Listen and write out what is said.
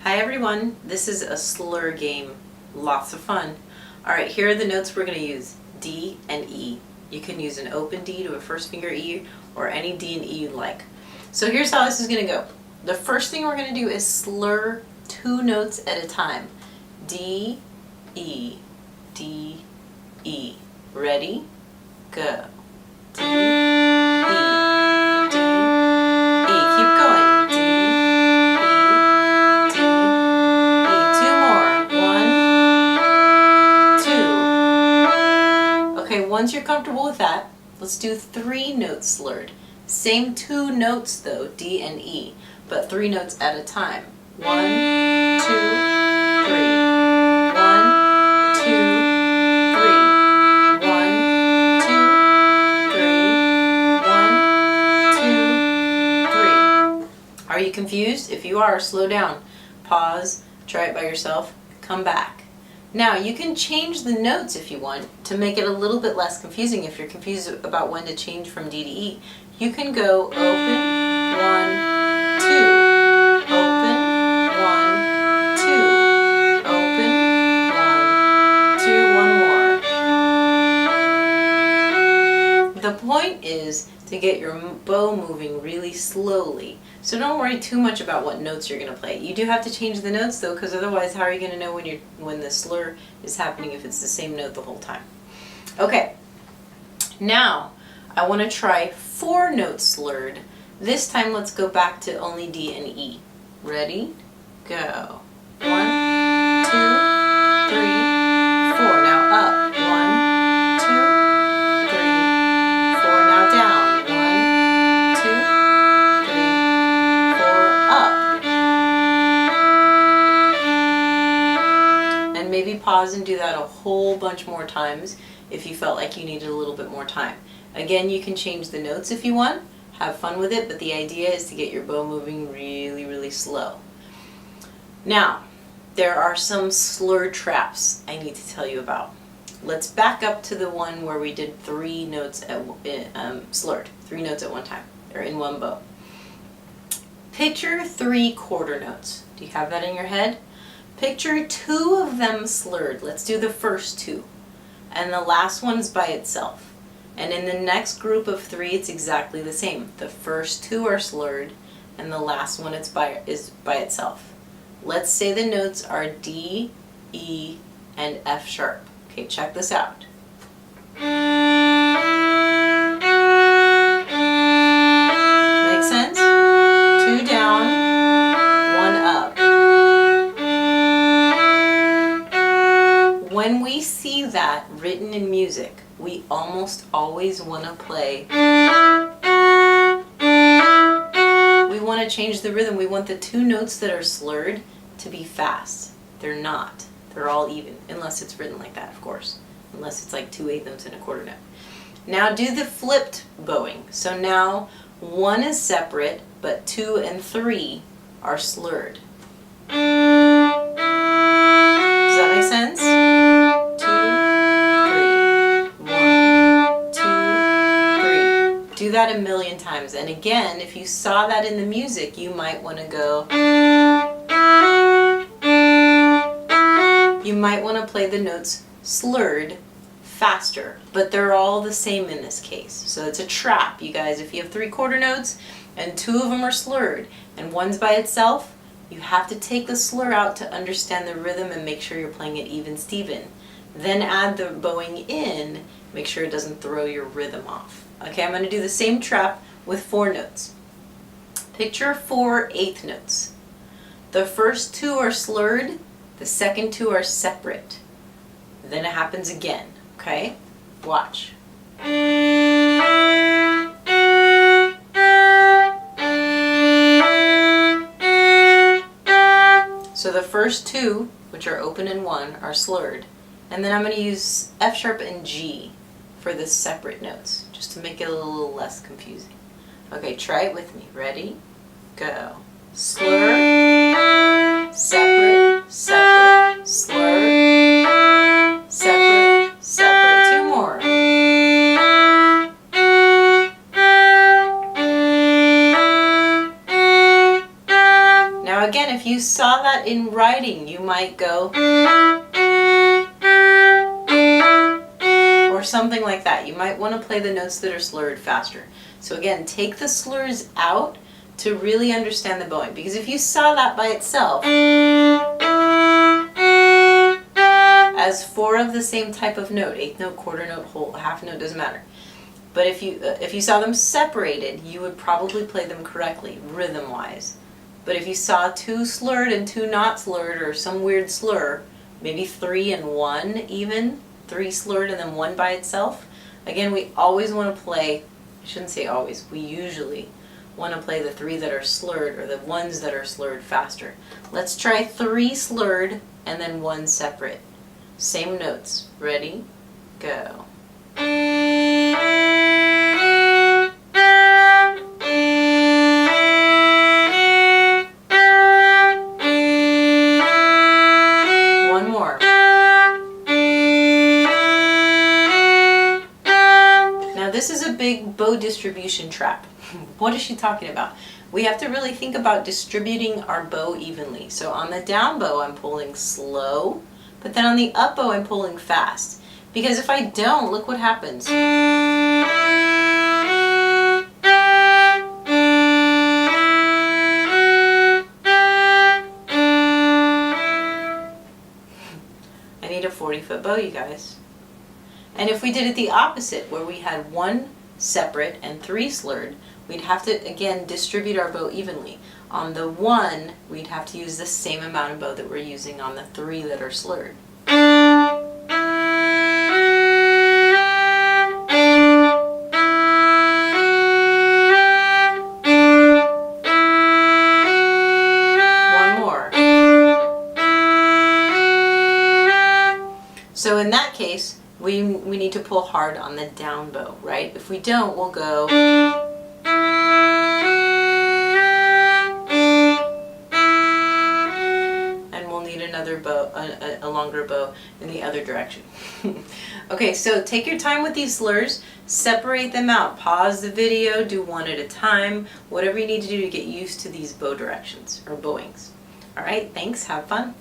Hi everyone, this is a slur game. Lots of fun. Alright, here are the notes we're going to use. D and E. You can use an open D to a first finger E or any D and E you like. So here's how this is going to go. The first thing we're going to do is slur two notes at a time. D, E, D, E. Ready? Go. D, E, D, E. Keep going. D, E, D, E. Two more. One, two. Okay, once you're comfortable with that, let's do three notes slurred. Same two notes though, D and E, but three notes at a time. 1, 2, 3. 1, 2, 3. 1, 2, 3. 1, 2, 3. Are you confused? If you are, slow down. Pause, try it by yourself, come back. Now you can change the notes if you want to make it a little bit less confusing. If you're confused about when to change from D to E, you can go open, 1, 2, open, 1, 2, open, 1, 2, one more. The point is to get your bow moving really slowly. So don't worry too much about what notes you're going to play. You do have to change the notes though, because otherwise how are you going to know when the slur is happening if it's the same note the whole time? Okay, now I want to try 4 notes slurred. This time let's go back to only D and E. Ready? Go. 1, 2, 3, 4. Now up. 1, 2, 3, 4. Now down. 1, 2, 3, 4. Up. And maybe pause and do that a whole bunch more times if you felt like you needed a little bit more time. Again, you can change the notes if you want. Have fun with it, but the idea is to get your bow moving really, really slow. Now, there are some slur traps I need to tell you about. Let's back up to the one where we did 3 notes at slurred, 3 notes at one time. They're in one bow. Picture 3 quarter notes. Do you have that in your head? Picture 2 of them slurred. Let's do the first 2. And the last one's by itself. And in the next group of 3, it's exactly the same. The first 2 are slurred, and the last one is by itself. Let's say the notes are D, E, and F sharp. Okay, check this out. Make sense? 2 down, 1 up. When we see that written in music, we almost always want to play. We want to change the rhythm. We want the 2 notes that are slurred to be fast. They're not. They're all even, unless it's written like that, of course. Unless it's like 2 eighth notes and a quarter note. Now do the flipped bowing. So now 1 is separate, but 2 and 3 are slurred. Does that make sense? Do that a million times. And again, if you saw that in the music, you might want to go. You might want to play the notes slurred faster, but they're all the same in this case. So it's a trap, you guys. If you have 3 quarter notes and 2 of them are slurred and one's by itself, you have to take the slur out to understand the rhythm and make sure you're playing it even Steven. Then add the bowing in, make sure it doesn't throw your rhythm off. Okay, I'm going to do the same trap with 4 notes. Picture 4 eighth notes. The first 2 are slurred, the second 2 are separate. Then it happens again, okay? Watch. So the first 2, which are open and 1, are slurred. And then I'm going to use F sharp and G for the separate notes, just to make it a little less confusing. Okay, try it with me. Ready? Go. Slur, separate, separate, slur, separate, separate. 2 more. Now again, if you saw that in writing, you might go, or something like that. You might want to play the notes that are slurred faster. So again, take the slurs out to really understand the bowing, because if you saw that by itself as 4 of the same type of note, eighth note, quarter note, whole, half note, doesn't matter. But if you saw them separated, you would probably play them correctly, rhythm-wise. But if you saw 2 slurred and 2 not slurred, or some weird slur, maybe 3 and 1 even, 3 slurred and then 1 by itself, again, we always want to play, I shouldn't say always, we usually want to play the 3 that are slurred or the ones that are slurred faster. Let's try 3 slurred and then 1 separate. Same notes. Ready? Go. One more. Now this is a big bow distribution trap. What is she talking about? We have to really think about distributing our bow evenly. So on the down bow I'm pulling slow, but then on the up bow I'm pulling fast. Because if I don't, look what happens. I need a 40-foot bow, you guys. And if we did it the opposite, where we had 1 separate and 3 slurred, we'd have to, again, distribute our bow evenly. On the 1, we'd have to use the same amount of bow that we're using on the 3 that are slurred. One more. So in that case, we need to pull hard on the down bow, right? If we don't, we'll go. And we'll need another bow, a longer bow in the other direction. Okay, so take your time with these slurs, separate them out, pause the video, do one at a time, whatever you need to do to get used to these bow directions or bowings. All right, thanks, have fun.